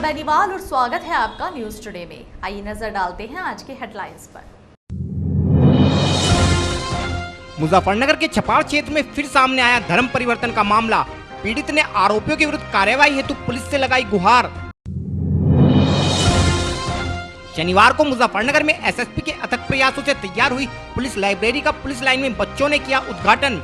बेनीवाल और स्वागत है आपका न्यूज टुडे में। आइए नजर डालते हैं आज के हेडलाइंस पर। मुजफ्फरनगर के छपार क्षेत्र में फिर सामने आया धर्म परिवर्तन का मामला। पीड़ित ने आरोपियों के विरुद्ध कार्रवाई हेतु पुलिस से लगाई गुहार। शनिवार को मुजफ्फरनगर में एसएसपी के अथक प्रयासों से तैयार हुई पुलिस लाइब्रेरी का पुलिस लाइन में बच्चों ने किया उद्घाटन।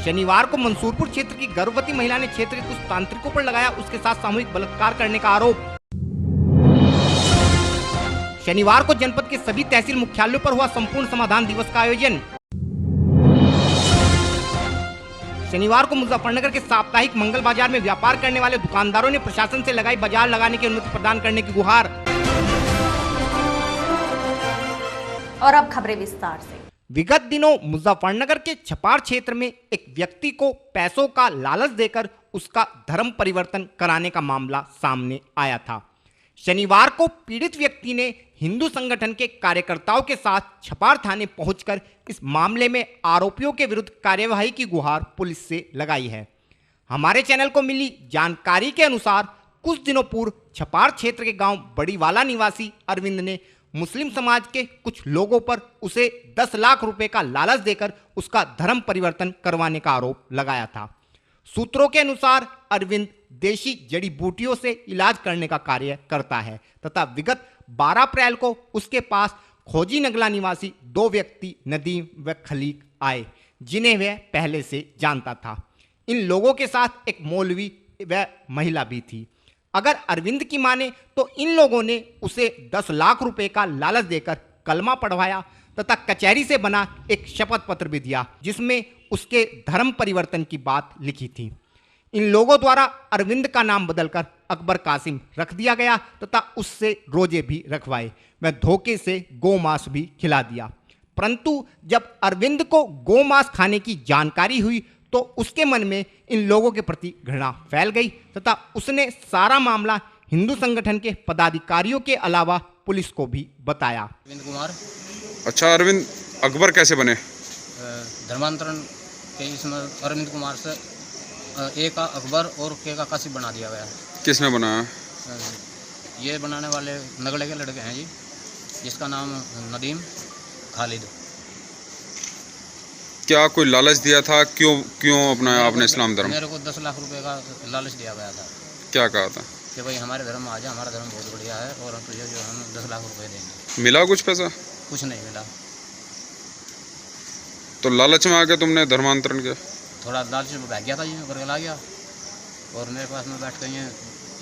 शनिवार को मंसूरपुर क्षेत्र की गर्भवती महिला ने क्षेत्र के कुछ तांत्रिकों पर लगाया उसके साथ सामूहिक बलात्कार करने का आरोप। शनिवार को जनपद के सभी तहसील मुख्यालयों पर हुआ संपूर्ण समाधान दिवस का आयोजन। शनिवार को मुजफ्फरनगर के साप्ताहिक मंगल बाजार में व्यापार करने वाले दुकानदारों ने प्रशासन से लगाई बाजार लगाने की अनुमति प्रदान करने की गुहार। और अब खबरें विस्तार से। विगत दिनों मुजफ्फरनगर के छपार क्षेत्र में एक व्यक्ति को पैसों का लालच देकर उसका धर्म परिवर्तन कराने का मामला सामने आया था। शनिवार को पीड़ित व्यक्ति ने हिंदू संगठन के कार्यकर्ताओं के साथ छपार थाने पहुंचकर इस मामले में आरोपियों के विरुद्ध कार्यवाही की गुहार पुलिस से लगाई है। हमारे चैनल को मिली जानकारी के अनुसार कुछ दिनों पूर्व छपार क्षेत्र के गांव बड़ीवाला निवासी अरविंद ने मुस्लिम समाज के कुछ लोगों पर उसे 10 लाख रुपए का लालच देकर उसका धर्म परिवर्तन करवाने का आरोप लगाया था। सूत्रों के अनुसार अरविंद देशी जड़ी बूटियों से इलाज करने का कार्य करता है तथा विगत 12 अप्रैल को उसके पास खोजी नगला निवासी 2 व्यक्ति नदीम व खलीक आए जिन्हें वह पहले से जानता था। इन लोगों के साथ एक मौलवी व महिला भी थी। अगर अरविंद की माने तो इन लोगों ने उसे 10 लाख रुपए का लालच देकर कलमा पढ़वाया तथा कचहरी से बना एक शपथ पत्र भी दिया जिसमें उसके धर्म परिवर्तन की बात लिखी थी। इन लोगों द्वारा अरविंद का नाम बदलकर अकबर कासिम रख दिया गया तथा उससे रोजे भी रखवाए व धोखे से गोमांस भी खिला दिया। परंतु जब अरविंद को गोमांस खाने की जानकारी हुई तो उसके मन में इन लोगों के प्रति घृणा फैल गई तथा उसने सारा मामला हिंदू संगठन के पदाधिकारियों के अलावा पुलिस को भी बताया। अरविंद कुमार। अच्छा, अरविंद अकबर कैसे बने? धर्मांतरण के इसमें अरविंद कुमार से ए का अकबर और के का कासिम बना दिया गया। किसने बनाया? ये बनाने वाले नगड़े के लड़के हैं जी, जिसका नाम नदीम खालिद। क्या कोई लालच दिया था? क्यों अपनाया आपने इस्लाम धर्म? मेरे को 10 लाख रुपए का लालच दिया गया था। क्या कहा था? कि भाई हमारे धर्म में आ जा, हमारा धर्म बहुत बढ़िया है और हम तुझे जो हम 10 लाख रुपए देंगे। मिला कुछ पैसा? कुछ नहीं मिला। तो लालच में आके तुमने धर्मांतरण किया? थोड़ा लालच में भाग गया था जी, बरगला गया और मेरे पास में बैठ कर ये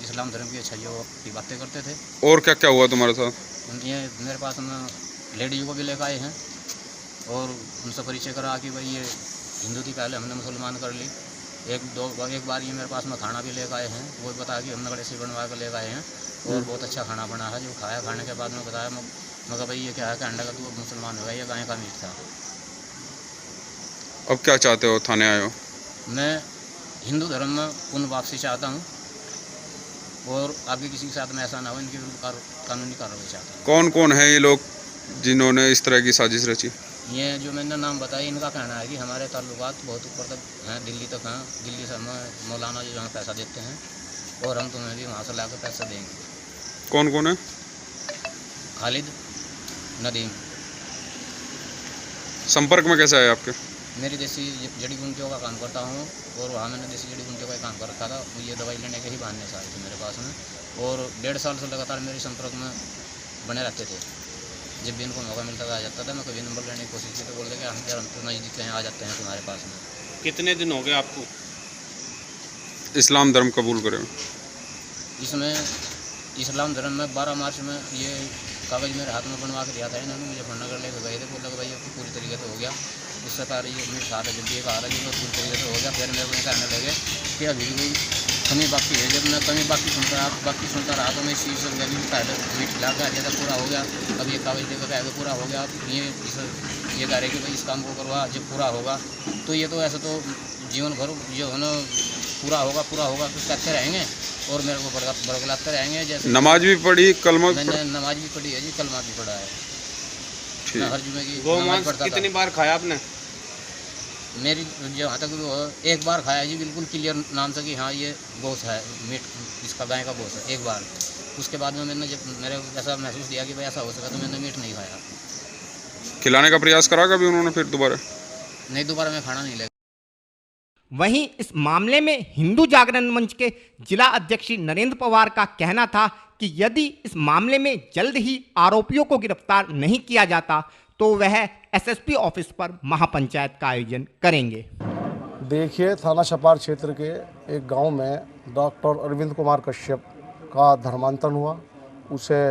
इस्लाम धर्म की अच्छाइयों की बातें करते थे। और क्या क्या हुआ तुम्हारे साथ? ये मेरे पास में लेडीज़ को भी लेकर आए हैं और उनसे परिचय करा कि भाई ये हिंदू थी, पहले हमने मुसलमान कर ली। एक बार ये मेरे पास में खाना भी लेकर आए हैं, वो बताया कि हमने बड़े से बनवा कर लेकर आए हैं और बहुत अच्छा खाना बना है। जो खाया, खाने के बाद में बताया मगर भाई ये क्या है कि अंडा का तो मुसलमान हो गया, ये गाय का मीट था। अब क्या चाहते हो? थाने आए हो? मैं हिंदू धर्म में पुनः वापसी चाहता हूँ और आगे किसी के साथ में ऐसा ना हो, इनके विरुद्ध कानूनी कार्रवाई चाहता हूँ। कौन कौन है ये लोग जिन्होंने इस तरह की साजिश रची? ये जो मैंने नाम बताया, इनका कहना है कि हमारे ताल्लुकात बहुत ऊपर तक हैं, दिल्ली तक हैं। दिल्ली से हमें मौलाना जी हमें पैसा देते हैं और हम तुम्हें भी वहाँ से ला कर पैसा देंगे। कौन कौन है? खालिद, नदीम। संपर्क में कैसे आए आपके? मेरी देसी जड़ी बूटियों का काम करता हूँ और वहाँ मैंने देसी जड़ी बूटियों का काम कर रखा था। ये दवाई लेने के ही बहाने से आए थे मेरे पास में और 1.5 साल से लगातार मेरे संपर्क में बने रहते थे। जब भी इनको मौका मिलता था आ जाता था। मैं कभी नंबर लेने की कोशिश की तो बोलते कि हम तो नज़दीक हैं, आ जाते हैं तुम्हारे पास में। कितने दिन हो गए आपको इस्लाम धर्म कबूल करे? इसमें इस्लाम धर्म में 12 मार्च में ये कागज़ मेरे हाथ में बनवा के दिया था इन्होंने। मुझे मुजफ्फरनगर लेकर गए थे, बोला कि भाई अब पूरी तरीके से हो गया। उससे पहले ये मेरे साथ जब ये कहा था कि पूरी तरीके से हो गया, फिर मेरे को कहने लगे कि अभी भी कोई कमी बाकी है। जब मैं कमी बाकी सुनता रहा तो मैं इस चीज़ से गया कि पहले मीट खिला कर जैसा पूरा हो गया, अब ये कागज़ लेकर कह पूरा हो गया। ये कह रहे कि भाई इस काम को करवा, जब पूरा होगा तो ये तो ऐसा तो जीवन भर जो है ना पूरा होगा तो कहते रहेंगे और मेरे को बरगलाते रहेंगे। जैसे नमाज भी पढ़ी, कलमा मैंने नमाज भी पढ़ी है जी, कलमा भी पढ़ा है। मैं हर जुमे की गोमांस कितनी बार खाया आपने? मेरी जहाँ तक वो एक बार खाया जी, बिल्कुल क्लियर नाम से कि हाँ ये गोश्त है, मीट इसका गाय का गोश्त है, एक बार। उसके बाद में मैंने जब मेरे ऐसा महसूस किया कि भाई ऐसा हो सका, तो मैंने मीट नहीं खाया। खिलाने का प्रयास करा कभी उन्होंने फिर दोबारा? नहीं, दोबारा मैं खाना नहीं लगा। वहीं इस मामले में हिंदू जागरण मंच के जिला अध्यक्ष श्री नरेंद्र पवार का कहना था कि यदि इस मामले में जल्द ही आरोपियों को गिरफ्तार नहीं किया जाता तो वह एसएसपी ऑफिस पर महापंचायत का आयोजन करेंगे। देखिए, थाना छपार क्षेत्र के एक गांव में डॉक्टर अरविंद कुमार कश्यप का धर्मांतरण हुआ। उसे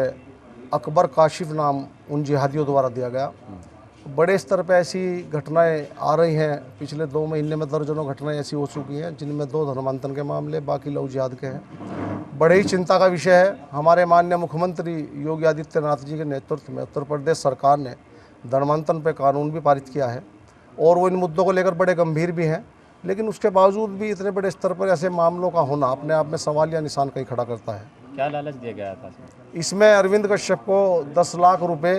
अकबर काशिफ नाम उन जिहादियों द्वारा दिया गया। बड़े स्तर पर ऐसी घटनाएं आ रही हैं। पिछले 2 महीने में दर्जनों घटनाएं ऐसी हो चुकी हैं, जिनमें 2 धर्मांतरण के मामले, बाकी लव जिहाद के हैं। बड़े ही चिंता का विषय है। हमारे माननीय मुख्यमंत्री योगी आदित्यनाथ जी के नेतृत्व में उत्तर प्रदेश सरकार ने धर्मांतरण पर कानून भी पारित किया है और वो इन मुद्दों को लेकर बड़े गंभीर भी हैं। लेकिन उसके बावजूद भी इतने बड़े स्तर पर ऐसे मामलों का होना अपने आप में सवालिया निशान कहीं खड़ा करता है। क्या लालच दिया गया था इसमें अरविंद कश्यप को 10 लाख रुपए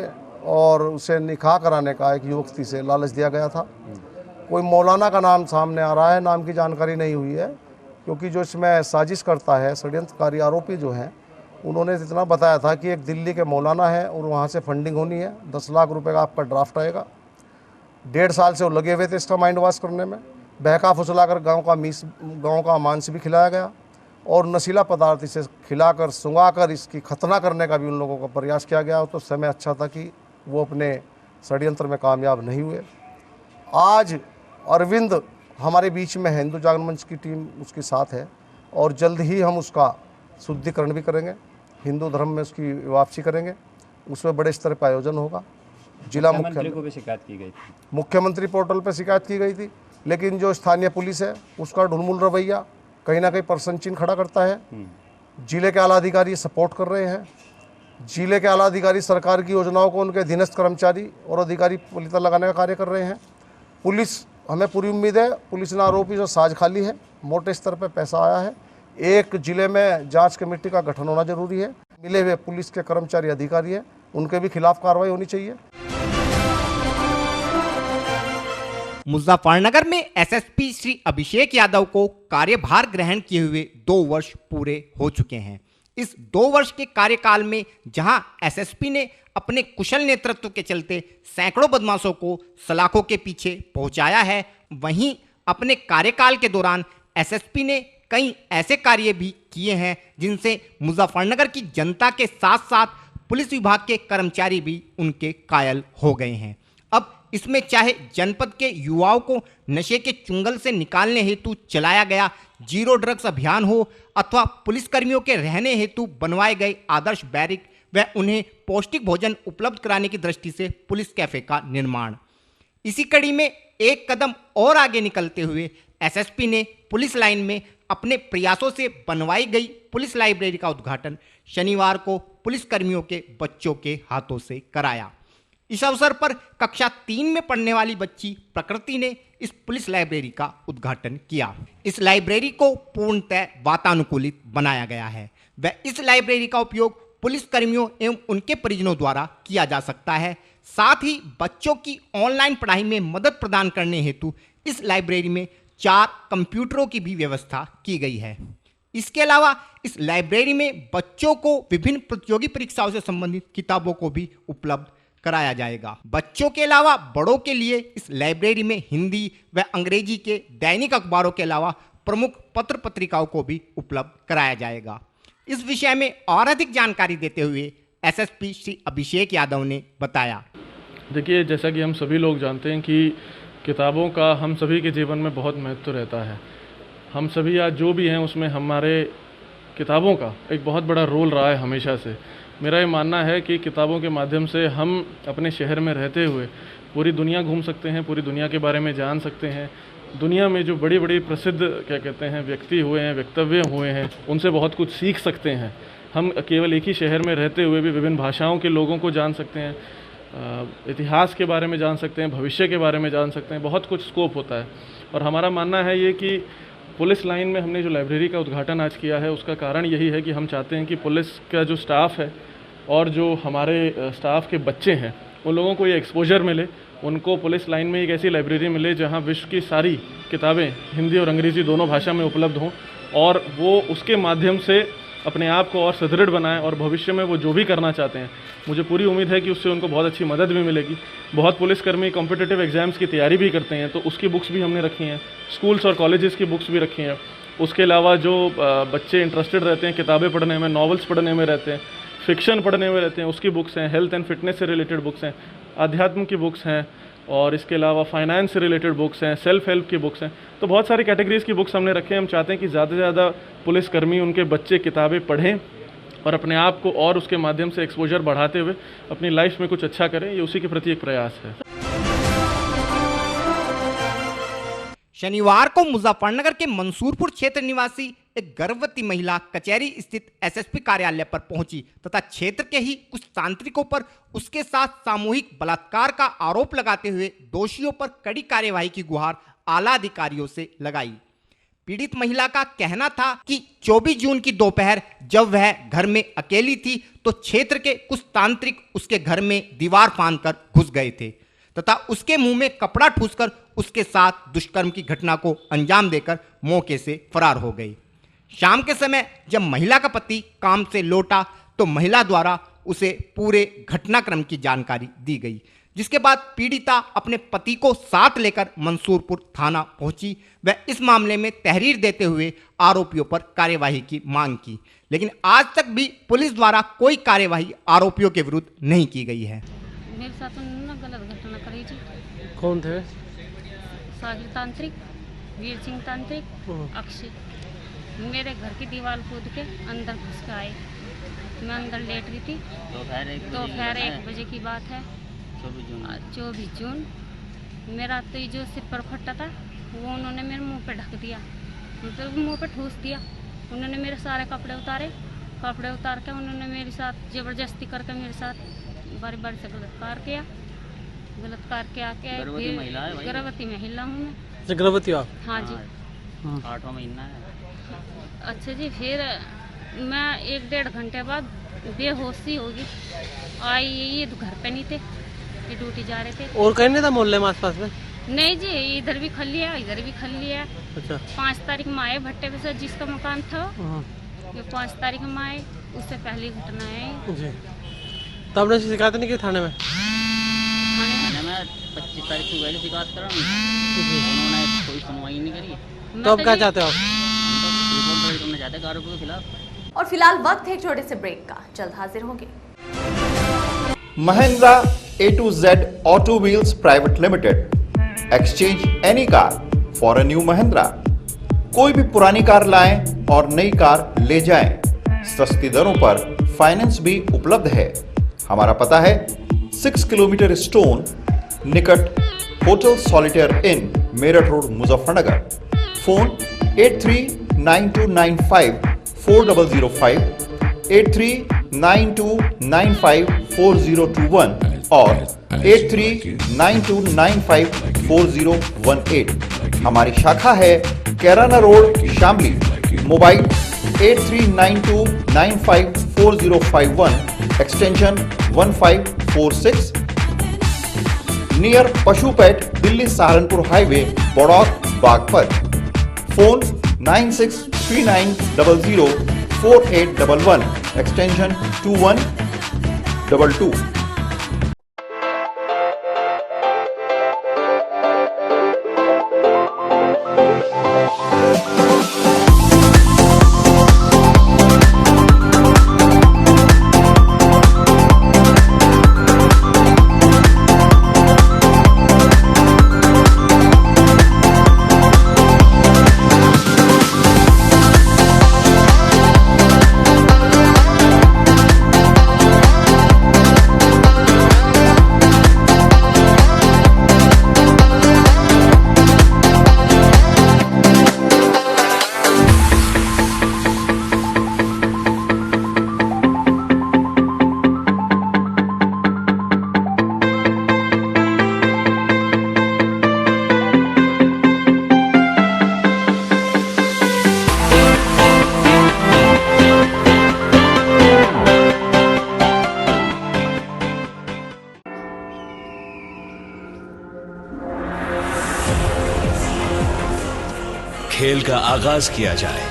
और उसे निकाह कराने का एक युवती से लालच दिया गया था। कोई मौलाना का नाम सामने आ रहा है, नाम की जानकारी नहीं हुई है, क्योंकि जो इसमें साजिश करता है, षड्यंत्रकारी आरोपी जो हैं, उन्होंने इतना बताया था कि एक दिल्ली के मौलाना है और वहाँ से फंडिंग होनी है, 10 लाख रुपए का आपका ड्राफ्ट आएगा। 1.5 साल से वो लगे हुए थे इसका माइंड वॉश करने में। बहका फुसलाकर गाँव का मांस भी खिलाया गया और नशीला पदार्थ इसे खिलाकर सुंगाकर इसकी खतना करने का भी उन लोगों का प्रयास किया गया। तो समय अच्छा था कि वो अपने षड्यंत्र में कामयाब नहीं हुए। आज अरविंद हमारे बीच में है, हिंदू जागरण मंच की टीम उसके साथ है और जल्द ही हम उसका शुद्धिकरण भी करेंगे, हिंदू धर्म में उसकी वापसी करेंगे। उसमें बड़े स्तर पर आयोजन होगा। जिला मुख्यमंत्री को भी शिकायत की गई थी, मुख्यमंत्री पोर्टल पर शिकायत की गई थी, लेकिन जो स्थानीय पुलिस है उसका ढुलमुल रवैया कहीं ना कहीं प्रश्न चिन्ह खड़ा करता है। जिले के आला अधिकारी सपोर्ट कर रहे हैं। जिले के आला अधिकारी सरकार की योजनाओं को उनके अधीनस्थ कर्मचारी और अधिकारी पलिता लगाने का कार्य कर रहे हैं। पुलिस, हमें पूरी उम्मीद है, पुलिस ने आरोपी जो साज खाली है, मोटे स्तर पर पैसा आया है। एक जिले में जांच कमेटी का गठन होना जरूरी है। मिले हुए पुलिस के कर्मचारी अधिकारी हैं, उनके भी खिलाफ कार्रवाई होनी चाहिए। मुजफ्फरनगर में एसएसपी श्री अभिषेक यादव को कार्यभार ग्रहण किए हुए 2 वर्ष पूरे हो चुके हैं। इस 2 वर्ष के कार्यकाल में जहां एसएसपी ने अपने कुशल नेतृत्व के चलते सैकड़ों बदमाशों को सलाखों के पीछे पहुंचाया है, वहीं अपने कार्यकाल के दौरान एसएसपी ने कई ऐसे कार्य भी किए हैं जिनसे मुजफ्फरनगर की जनता के साथ साथ पुलिस विभाग के कर्मचारी भी उनके कायल हो गए हैं। अब इसमें चाहे जनपद के युवाओं को नशे के चुंगल से निकालने हेतु चलाया गया जीरो ड्रग्स अभियान हो अथवा पुलिसकर्मियों के रहने हेतु बनवाए गए आदर्श बैरिक व उन्हें पौष्टिक भोजन उपलब्ध कराने की दृष्टि से पुलिस कैफे का निर्माण। इसी कड़ी में एक कदम और आगे निकलते हुए एसएसपी ने पुलिस लाइन में अपने प्रयासों से बनवाई गई पुलिस लाइब्रेरी का उद्घाटन शनिवार को पुलिसकर्मियों के बच्चों के हाथों से कराया। इस अवसर पर कक्षा 3 में पढ़ने वाली बच्ची प्रकृति ने इस पुलिस लाइब्रेरी का उद्घाटन किया। इस लाइब्रेरी को पूर्णतः वातानुकूलित बनाया गया है व इस लाइब्रेरी का उपयोग पुलिसकर्मियों एवं उनके परिजनों द्वारा किया जा सकता है। साथ ही बच्चों की ऑनलाइन पढ़ाई में मदद प्रदान करने हेतु इस लाइब्रेरी में 4 कंप्यूटरों की भी व्यवस्था की गई है। इसके अलावा इस लाइब्रेरी में बच्चों को विभिन्न प्रतियोगी परीक्षाओं से संबंधित किताबों को भी उपलब्ध कराया जाएगा। बच्चों के अलावा बड़ों के लिए इस लाइब्रेरी में हिंदी व अंग्रेजी के दैनिक अखबारों के अलावा प्रमुख पत्र पत्रिकाओं को भी उपलब्ध कराया जाएगा। इस विषय में और अधिक जानकारी देते हुए एसएसपी श्री अभिषेक यादव ने बताया। देखिए, जैसा कि हम सभी लोग जानते हैं कि किताबों का हम सभी के जीवन में बहुत महत्व रहता है। हम सभी आज जो भी हैं उसमें हमारे किताबों का एक बहुत बड़ा रोल रहा है हमेशा से। मेरा ये मानना है कि किताबों के माध्यम से हम अपने शहर में रहते हुए पूरी दुनिया घूम सकते हैं, पूरी दुनिया के बारे में जान सकते हैं। दुनिया में जो बड़ी बड़ी प्रसिद्ध व्यक्ति हुए हैं, वक्तव्य हुए हैं, उनसे बहुत कुछ सीख सकते हैं। हम केवल एक ही शहर में रहते हुए भी विभिन्न भाषाओं के लोगों को जान सकते हैं, इतिहास के बारे में जान सकते हैं, भविष्य के बारे में जान सकते हैं। बहुत कुछ स्कोप होता है और हमारा मानना है ये कि पुलिस लाइन में हमने जो लाइब्रेरी का उद्घाटन आज किया है उसका कारण यही है कि हम चाहते हैं कि पुलिस का जो स्टाफ है और जो हमारे स्टाफ के बच्चे हैं उन लोगों को ये एक्सपोजर मिले उनको पुलिस लाइन में एक ऐसी लाइब्रेरी मिले जहां विश्व की सारी किताबें हिंदी और अंग्रेज़ी दोनों भाषा में उपलब्ध हों और वो उसके माध्यम से अपने आप को और सुदृढ़ बनाएं और भविष्य में वो जो भी करना चाहते हैं, मुझे पूरी उम्मीद है कि उससे उनको बहुत अच्छी मदद भी मिलेगी। बहुत पुलिसकर्मी कॉम्पिटिटिव एग्ज़ाम्स की तैयारी भी करते हैं, तो उसकी बुक्स भी हमने रखी हैं, स्कूल्स और कॉलेजेस की बुक्स भी रखी हैं। उसके अलावा जो बच्चे इंटरेस्टेड रहते हैं किताबें पढ़ने में, नॉवेल्स पढ़ने में रहते हैं, फिक्शन पढ़ने में रहते हैं, उसकी बुक्स हैं, हेल्थ एंड फिटनेस से रिलेटेड बुक्स हैं, आध्यात्म की बुक्स हैं और इसके अलावा फाइनेंस से रिलेटेड बुक्स हैं, सेल्फ हेल्प की बुक्स हैं। तो बहुत सारी कैटेगरीज़ की बुक्स हमने रखे हैं। हम चाहते हैं कि ज़्यादा से ज़्यादा पुलिसकर्मी, उनके बच्चे किताबें पढ़ें और अपने आप को और उसके माध्यम से एक्सपोजर बढ़ाते हुए अपनी लाइफ में कुछ अच्छा करें। ये उसी के प्रति एक प्रयास है। शनिवार को मुजफ्फरनगर के मंसूरपुर क्षेत्र निवासी एक गर्भवती महिला कचहरी स्थित एसएसपी कार्यालय पर पहुंची तथा क्षेत्र के ही कुछ तांत्रिकों पर उसके साथ सामूहिक बलात्कार का आरोप लगाते हुए दोषियों पर कड़ी कार्यवाही की गुहार आला अधिकारियों से लगाई। पीड़ित महिला का कहना था कि 24 जून की दोपहर जब वह घर में अकेली थी तो क्षेत्र के कुछ तांत्रिक उसके घर में दीवार फांदकर घुस गए थे तथा उसके मुंह में कपड़ा ठूसकर उसके साथ दुष्कर्म की घटना को अंजाम देकर मौके से फरार हो गई। शाम के समय जब महिला का पति काम से लौटा तो महिला द्वारा उसे पूरे घटनाक्रम की जानकारी दी गई, जिसके बाद पीड़िता अपने पति को साथ लेकर मंसूरपुर थाना पहुंची। वह इस मामले में तहरीर देते हुए आरोपियों पर कार्यवाही की मांग की, लेकिन आज तक भी पुलिस द्वारा कोई कार्यवाही आरोपियों के विरुद्ध नहीं की गई है। मेरे साथ उन्होंने गलत घटना करी थी। कौन थे? साहिल तांत्रिक, वीर सिंह तांत्रिक, अक्षय। मेरे घर की दीवार कूद के अंदर घुस के आए। मैं अंदर लेट रही थी। दोपहर 1 बजे की बात है, 24 जून। मेरा तो ये जो सिर पर फटा था वो उन्होंने मेरे मुंह पे ढक दिया, मतलब मुंह पे ठूस दिया। उन्होंने मेरे सारे कपड़े उतार के उन्होंने मेरे साथ ज़बरदस्ती करके मेरे साथ बारी बारी से बलात्कार किया आके गर्भवती महिला हूँ मैं। गर्भवती आप? हाँ जी। 8वां महीना है। अच्छा जी, फिर मैं 1-1.5 घंटे बाद बेहोशी होगी आई। ये घर पे नहीं थे, ये ड्यूटी जा रहे थे। और कहीं नहीं था मोहल्ले में आसपास में? नहीं जी, इधर भी खली है, इधर भी खली है। अच्छा। 5 तारीख में आए भट्टे पे से जिसका मकान था, ये 5 तारीख में आए। उससे पहली घटना है जी। तो आपने शिकायत नहीं की थाने में? थाने में 25 तारीख को पहले शिकायत करा, उन्होंने कोई सुनवाई नहीं करी। तो अब क्या चाहते हो आप? रिपोर्ट दर्ज करना चाहते हैं आरोपियों के खिलाफ। और फिलहाल वक्त है एक छोटे से ब्रेक का, जल्द हाजिर होंगे। Mahindra A to Z Auto Wheels Private Limited. Exchange any car for a new Mahindra. कोई भी पुरानी कार लाएं और नई कार ले जाएं। सस्ती दरों पर फाइनेंस भी उपलब्ध है। हमारा पता है 6 किलोमीटर स्टोन निकट hotel Solitaire Inn Meerut road Muzaffarnagar. Phone 8392954005, 8392954021 और 8392954018। हमारी शाखा है Kairana road Shamli. Mobile 8392954051 extension 1546 near पशुपेट Delhi Saharanpur highway Baraut Baghpat. Phone 9639004811 extension 2122। खेल का आगाज किया जाए।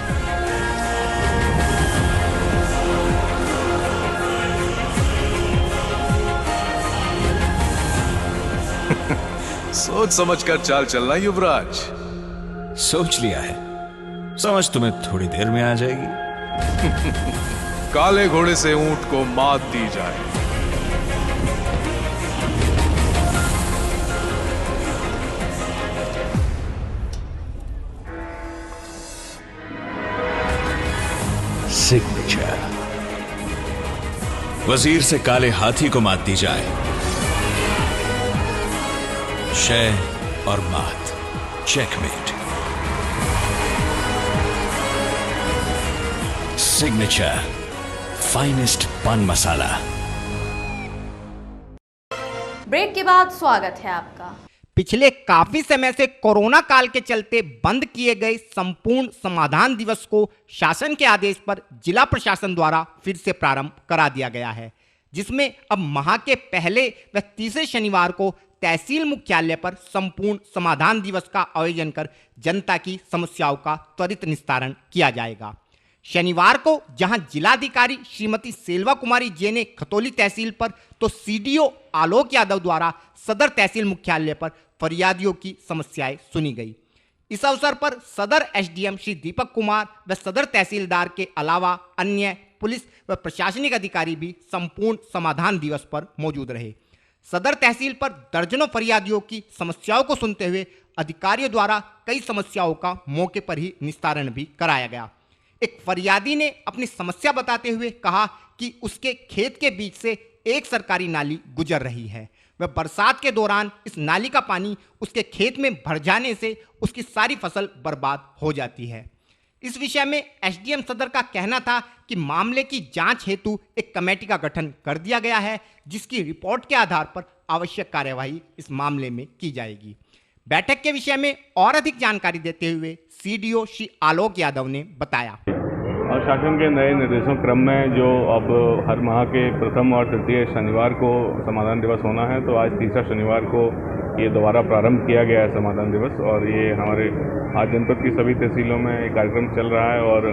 सोच समझकर चाल चलना युवराज। सोच लिया है, समझ तुम्हें थोड़ी देर में आ जाएगी। काले घोड़े से ऊंट को मात दी जाए। सिग्नेचर। वजीर से काले हाथी को मात दी जाए। शय और मात, चेकमेट। सिग्नेचर फाइनेस्ट पान मसाला। ब्रेक के बाद स्वागत है आपका। पिछले काफी समय से कोरोना काल के चलते बंद किए गए संपूर्ण समाधान दिवस को शासन के आदेश पर जिला प्रशासन द्वारा फिर से प्रारंभ करा दिया गया है, जिसमें अब माह के पहले व तीसरे शनिवार को तहसील मुख्यालय पर संपूर्ण समाधान दिवस का आयोजन कर जनता की समस्याओं का त्वरित निस्तारण किया जाएगा। शनिवार को जहां जिलाधिकारी श्रीमती सेल्वा कुमारी जे ने खतौली तहसील पर तो सीडीओ आलोक यादव द्वारा सदर तहसील मुख्यालय पर फरियादियों की समस्याएं सुनी गई। इस अवसर पर सदर एसडीएम श्री दीपक कुमार व सदर तहसीलदार के अलावा अन्य पुलिस व प्रशासनिक अधिकारी भी संपूर्ण समाधान दिवस पर मौजूद रहे। सदर तहसील पर दर्जनों फरियादियों की समस्याओं को सुनते हुए अधिकारियों द्वारा कई समस्याओं का मौके पर ही निस्तारण भी कराया गया। एक फरियादी ने अपनी समस्या बताते हुए कहा कि उसके खेत के बीच से एक सरकारी नाली गुजर रही है। वह बरसात के दौरान इस नाली का पानी उसके खेत में भर जाने से उसकी सारी फसल बर्बाद हो जाती है। इस विषय में एसडीएम सदर का कहना था कि मामले की जांच हेतु एक कमेटी का गठन कर दिया गया है, जिसकी रिपोर्ट के आधार पर आवश्यक कार्यवाही इस मामले में की जाएगी। बैठक के विषय में और अधिक जानकारी देते हुए सीडीओ श्री आलोक यादव ने बताया। और शासन के नए निर्देशों क्रम में जो अब हर माह के प्रथम और तृतीय शनिवार को समाधान दिवस होना है, तो आज तीसरा शनिवार को ये दोबारा प्रारंभ किया गया है समाधान दिवस। और ये हमारे आज जनपद की सभी तहसीलों में एक कार्यक्रम चल रहा है और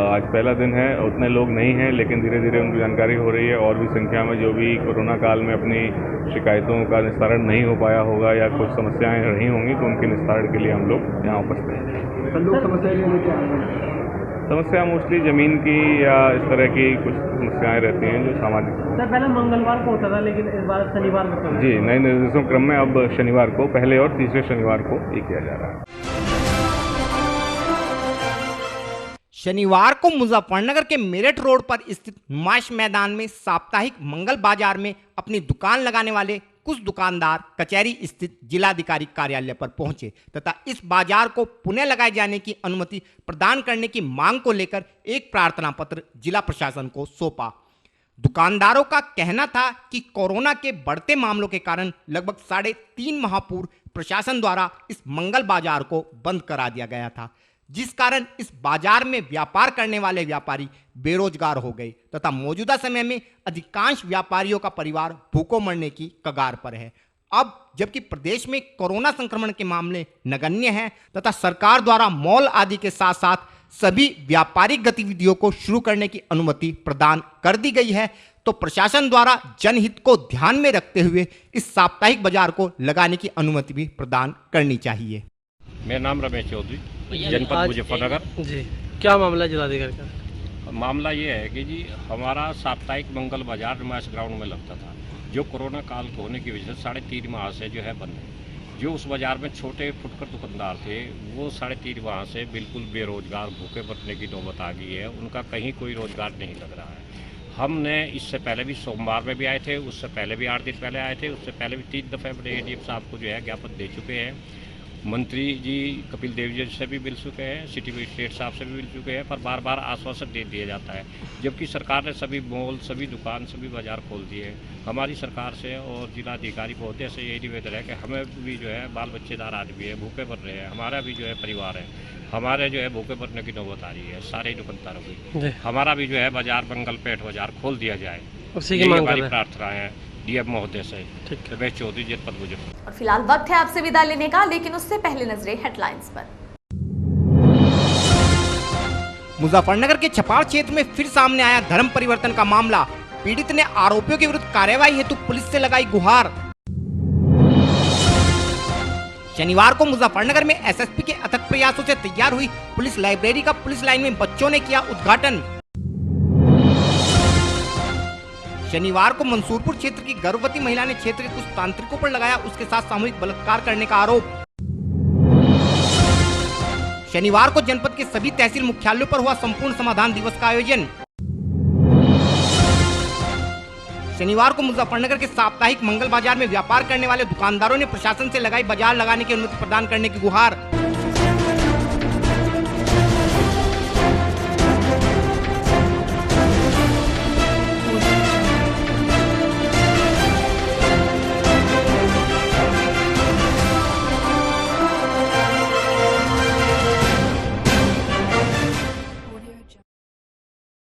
आज पहला दिन है। उतने लोग नहीं हैं, लेकिन धीरे धीरे उनकी जानकारी हो रही है और भी संख्या में जो भी कोरोना काल में अपनी शिकायतों का निस्तारण नहीं हो पाया होगा या कुछ समस्याएं रही होंगी, तो उनके निस्तारण के लिए हम लोग यहाँ उपस्थित हैं। समस्या मोस्टली जमीन की या इस तरह की कुछ समस्याएं रहती हैं जो सामाजिक। सर पहले मंगलवार को होता था, लेकिन इस बार शनिवार में। जी, नए निर्देशों क्रम में अब शनिवार को, पहले और तीसरे शनिवार को ये किया जा रहा है। शनिवार को मुजफ्फरनगर के मेरठ रोड पर स्थित नुमाइश मैदान में साप्ताहिक मंगल बाजार में अपनी दुकान लगाने वाले कुछ दुकानदार कचहरी स्थित जिलाधिकारी कार्यालय पर पहुंचे तथा इस बाजार को पुनः लगाए जाने की अनुमति प्रदान करने की मांग को लेकर एक प्रार्थना पत्र जिला प्रशासन को सौंपा। दुकानदारों का कहना था कि कोरोना के बढ़ते मामलों के कारण लगभग 3.5 माह पूर्व प्रशासन द्वारा इस मंगल बाजार को बंद करा दिया गया था, जिस कारण इस बाजार में व्यापार करने वाले व्यापारी बेरोजगार हो गए तथा मौजूदा समय में अधिकांश व्यापारियों का परिवार भूखों मरने की कगार पर है। अब जबकि प्रदेश में कोरोना संक्रमण के मामले नगण्य हैं तथा सरकार द्वारा मॉल आदि के साथ साथ सभी व्यापारिक गतिविधियों को शुरू करने की अनुमति प्रदान कर दी गई है, तो प्रशासन द्वारा जनहित को ध्यान में रखते हुए इस साप्ताहिक बाजार को लगाने की अनुमति भी प्रदान करनी चाहिए। मेरा नाम रमेश चौधरी, जनपद मुजफ्फरनगर। जी, क्या मामला जिलाधिकारी का? मामला ये है कि जी हमारा साप्ताहिक मंगल बाजार नुमाइश ग्राउंड में लगता था, जो कोरोना काल होने की वजह से 3.5 माह से जो है बंद है। जो उस बाजार में छोटे फुटकर दुकानदार थे, वो 3.5 माह से बिल्कुल बेरोजगार भूखे मरने की नौबत आ गई है। उनका कहीं कोई रोजगार नहीं लग रहा है। हमने इससे पहले भी सोमवार में भी आए थे, उससे पहले भी 8 दिन पहले आए थे, उससे पहले भी 3 दफ़े अपने एडीएम साहब को जो है ज्ञापन दे चुके हैं। मंत्री जी कपिल देव जी से भी मिल चुके हैं, सिटी मजिस्ट्रेट साहब से भी मिल चुके हैं, पर बार बार आश्वासन दे दिया जाता है, जबकि सरकार ने सभी मॉल, सभी दुकान, सभी बाजार खोल दिए हैं। हमारी सरकार से और जिलाधिकारी महोदय से यही निवेदन है कि हमें भी जो है बाल बच्चेदार आदमी है, भूखे मर रहे हैं, हमारा भी जो है परिवार है, हमारे जो है भूखे मरने की नौबत आ रही है सारे दुकानदारों की। हमारा भी जो है बाजार मंगलपेट बाजार खोल दिया जाए, उसी की मांग हमारी प्रार्थना है डीएम महोदय से। रमेश चौधरी, जनपद मुजफ्फरनगर। और फिलहाल वक्त है आपसे विदा लेने का, लेकिन उससे पहले नजरें हेडलाइंस पर। मुजफ्फरनगर के छपार क्षेत्र में फिर सामने आया धर्म परिवर्तन का मामला। पीड़ित ने आरोपियों के विरुद्ध कार्रवाई हेतु पुलिस से लगाई गुहार। शनिवार को मुजफ्फरनगर में एसएसपी के अथक प्रयासों से तैयार हुई पुलिस लाइब्रेरी का पुलिस लाइन में बच्चों ने किया उद्घाटन। शनिवार को मंसूरपुर क्षेत्र की गर्भवती महिला ने क्षेत्र के कुछ तांत्रिकों पर लगाया उसके साथ सामूहिक बलात्कार करने का आरोप। शनिवार को जनपद के सभी तहसील मुख्यालयों पर हुआ संपूर्ण समाधान दिवस का आयोजन। शनिवार को मुजफ्फरनगर के साप्ताहिक मंगल बाजार में व्यापार करने वाले दुकानदारों ने प्रशासन से लगाई बाजार लगाने की अनुमति प्रदान करने की गुहार।